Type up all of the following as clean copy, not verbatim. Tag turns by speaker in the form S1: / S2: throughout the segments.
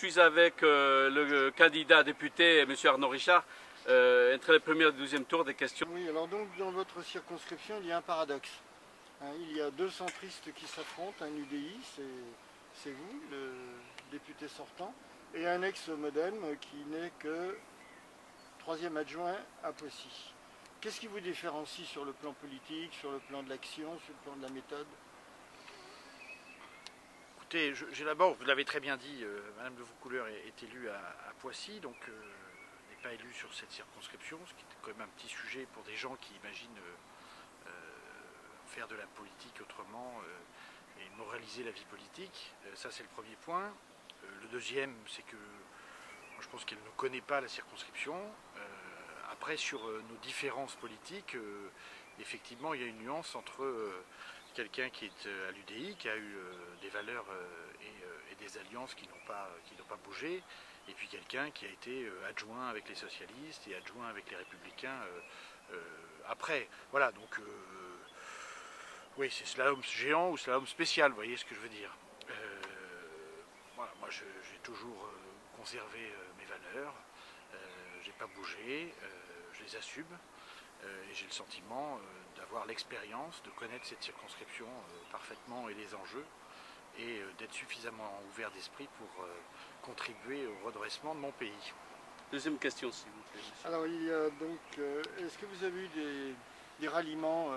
S1: suis avec le candidat député, M. Arnaud Richard, entre le premier et le deuxième tour des questions.
S2: Oui, alors donc dans votre circonscription, il y a un paradoxe. Il y a deux centristes qui s'affrontent, un UDI, c'est vous, le député sortant, et un ex-Modem qui n'est que troisième adjoint à Poissy. Qu'est-ce qui vous différencie sur le plan politique, sur le plan de l'action, sur le plan de la méthode?
S3: Écoutez, j'ai d'abord, vous l'avez très bien dit, Madame de Vaucouleurs est élue à Poissy, donc n'est pas élue sur cette circonscription, ce qui est quand même un petit sujet pour des gens qui imaginent faire de la politique autrement et moraliser la vie politique. Ça, c'est le premier point. Le deuxième, c'est que moi, je pense qu'elle ne connaît pas la circonscription. Après, sur nos différences politiques, effectivement, il y a une nuance entre quelqu'un qui est à l'UDI, qui a eu des valeurs et des alliances qui n'ont pas bougé, et puis quelqu'un qui a été adjoint avec les socialistes et adjoint avec les républicains après. Voilà, donc oui, c'est slalom géant ou slalom spécial, vous voyez ce que je veux dire. Voilà, moi j'ai toujours conservé mes valeurs, j'ai pas bougé, je les assume. Et j'ai le sentiment d'avoir l'expérience, de connaître cette circonscription parfaitement et les enjeux, et d'être suffisamment ouvert d'esprit pour contribuer au redressement de mon pays.
S1: Deuxième question, s'il vous plaît.
S2: Alors, il y a donc, est-ce que vous avez eu des ralliements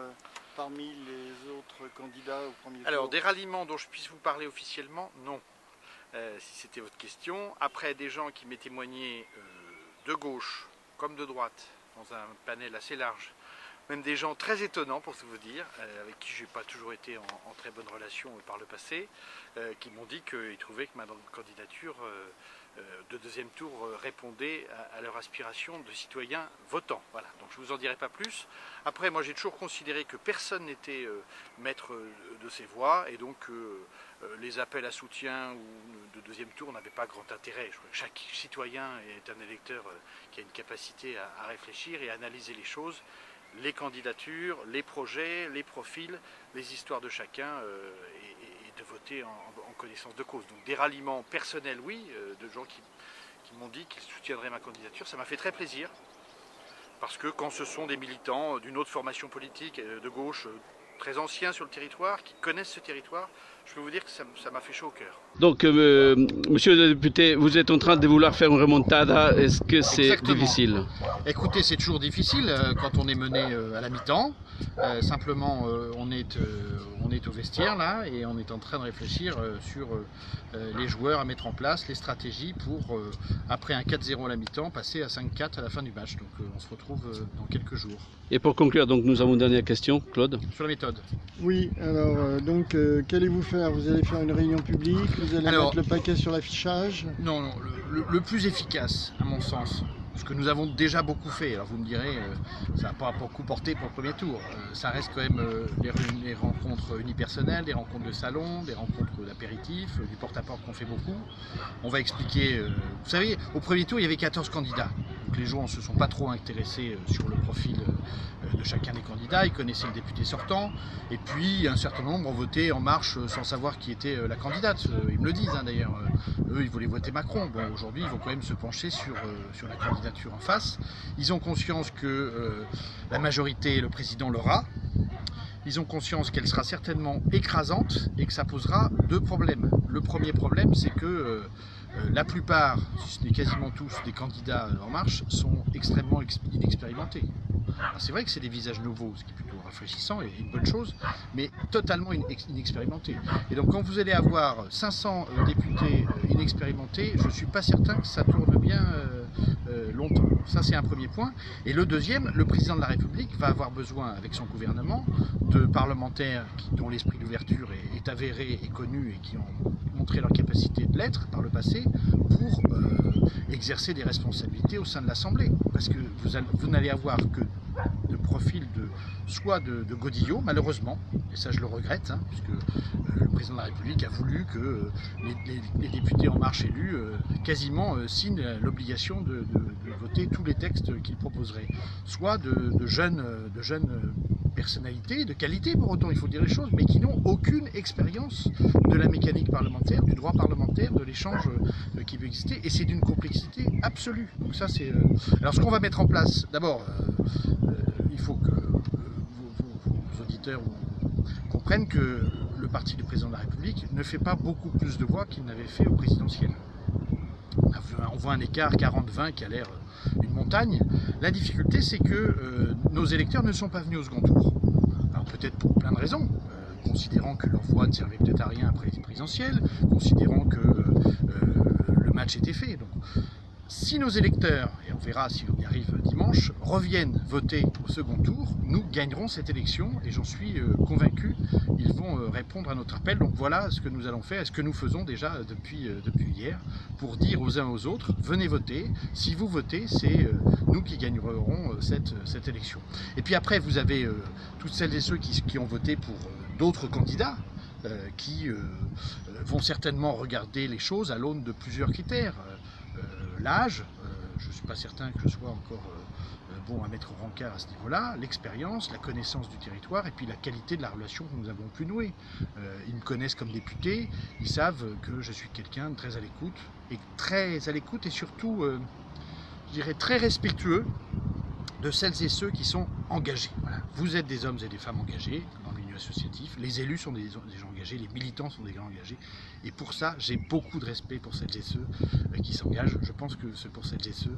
S2: parmi les autres candidats au premier tour?
S3: Alors, des ralliements dont je puisse vous parler officiellement, non. Si c'était votre question. Après, des gens qui m'aient témoigné de gauche comme de droite, dans un panel assez large, même des gens très étonnants pour tout vous dire, avec qui je n'ai pas toujours été en très bonne relation par le passé, qui m'ont dit qu'ils trouvaient que ma candidature de deuxième tour répondait à leur aspiration de citoyens votants. Voilà, donc je ne vous en dirai pas plus. Après, moi j'ai toujours considéré que personne n'était maître de ses voix, et donc les appels à soutien ou de deuxième tour n'avaient pas grand intérêt. Je crois que chaque citoyen est un électeur qui a une capacité à réfléchir et à analyser les choses, les candidatures, les projets, les profils, les histoires de chacun, et de voter en connaissance de cause. Donc des ralliements personnels, oui, de gens qui m'ont dit qu'ils soutiendraient ma candidature, ça m'a fait très plaisir. Parce que quand ce sont des militants d'une autre formation politique, de gauche, très anciens sur le territoire, qui connaissent ce territoire, je peux vous dire que ça m'a fait chaud au cœur.
S1: Donc, monsieur le député, vous êtes en train de vouloir faire une remontada. Est-ce que c'est difficile?
S3: Écoutez, c'est toujours difficile quand on est mené à la mi-temps. Simplement, on est au vestiaire là, et on est en train de réfléchir sur les joueurs à mettre en place, les stratégies pour, après un 4-0 à la mi-temps, passer à 5-4 à la fin du match. Donc on se retrouve dans quelques jours.
S1: Et pour conclure, donc, nous avons une dernière question, Claude.
S3: Sur la méthode.
S2: Oui, alors donc qu'allez-vous faire? Vous allez faire une réunion publique? Vous allez mettre le paquet sur l'affichage?
S3: Non, non, le plus efficace, à mon sens, ce que nous avons déjà beaucoup fait, alors vous me direz, ça n'a pas beaucoup porté pour le premier tour. Ça reste quand même les rencontres unipersonnelles, des rencontres de salon, des rencontres d'apéritifs, du porte-à-porte qu'on fait beaucoup. On va expliquer, vous savez, au premier tour il y avait 14 candidats. Donc les gens ne se sont pas trop intéressés sur le profil de chacun des candidats, ils connaissaient le député sortant, et puis un certain nombre ont voté en marche sans savoir qui était la candidate. Ils me le disent d'ailleurs, eux ils voulaient voter Macron. Bon, aujourd'hui ils vont quand même se pencher sur la candidature en face. Ils ont conscience que la majorité, le président l'aura. Ils ont conscience qu'elle sera certainement écrasante et que ça posera deux problèmes. Le premier problème, c'est que la plupart, si ce n'est quasiment tous, des candidats En Marche sont extrêmement inexpérimentés. C'est vrai que c'est des visages nouveaux, ce qui est plutôt rafraîchissant et une bonne chose, mais totalement inexpérimentés. Et donc quand vous allez avoir 500 députés inexpérimentés, je ne suis pas certain que ça tourne bien longtemps. Ça c'est un premier point. Et le deuxième, le président de la République va avoir besoin, avec son gouvernement, de parlementaires dont l'esprit d'ouverture est avéré et connu et qui ont montré leur capacité de l'être par le passé, pour exercer des responsabilités au sein de l'Assemblée. Parce que vous n'allez avoir que de profil soit de Godillot, malheureusement, et ça je le regrette, hein, puisque le président de la République a voulu que les députés En Marche élus quasiment signent l'obligation de voter tous les textes qu'il proposerait, soit de jeunes personnalités, de qualité pour autant, il faut dire les choses, mais qui n'ont aucune expérience de la mécanique parlementaire, du droit parlementaire, de l'échange qui peut exister, et c'est d'une complexité absolue. Donc ça, c'est... Alors ce qu'on va mettre en place, d'abord, il faut que vos auditeurs comprennent que le parti du président de la République ne fait pas beaucoup plus de voix qu'il n'avait fait au présidentiel. On voit un écart 40-20 qui a l'air une montagne. La difficulté, c'est que nos électeurs ne sont pas venus au second tour. Alors peut-être pour plein de raisons, considérant que leur voix ne servait peut-être à rien après les présidentielles, considérant que le match était fait. Donc, si nos électeurs, et on verra si on y arrive dimanche, reviennent voter au second tour, nous gagnerons cette élection et j'en suis convaincu, ils vont répondre à notre appel. Donc voilà ce que nous allons faire et ce que nous faisons déjà depuis hier pour dire aux uns aux autres, venez voter, si vous votez, c'est nous qui gagnerons cette élection. Et puis après, vous avez toutes celles et ceux qui ont voté pour d'autres candidats, qui vont certainement regarder les choses à l'aune de plusieurs critères. L'âge, je ne suis pas certain que je sois encore bon à mettre au rencard à ce niveau-là, l'expérience, la connaissance du territoire et puis la qualité de la relation que nous avons pu nouer. Ils me connaissent comme député, ils savent que je suis quelqu'un de très à l'écoute et surtout, je dirais, très respectueux de celles et ceux qui sont engagés. Voilà. Vous êtes des hommes et des femmes engagés dans le milieu associatif, les élus sont des gens engagés, les militants sont des gens engagés, et pour ça, j'ai beaucoup de respect pour celles et ceux qui s'engagent. Je pense que c'est pour celles et ceux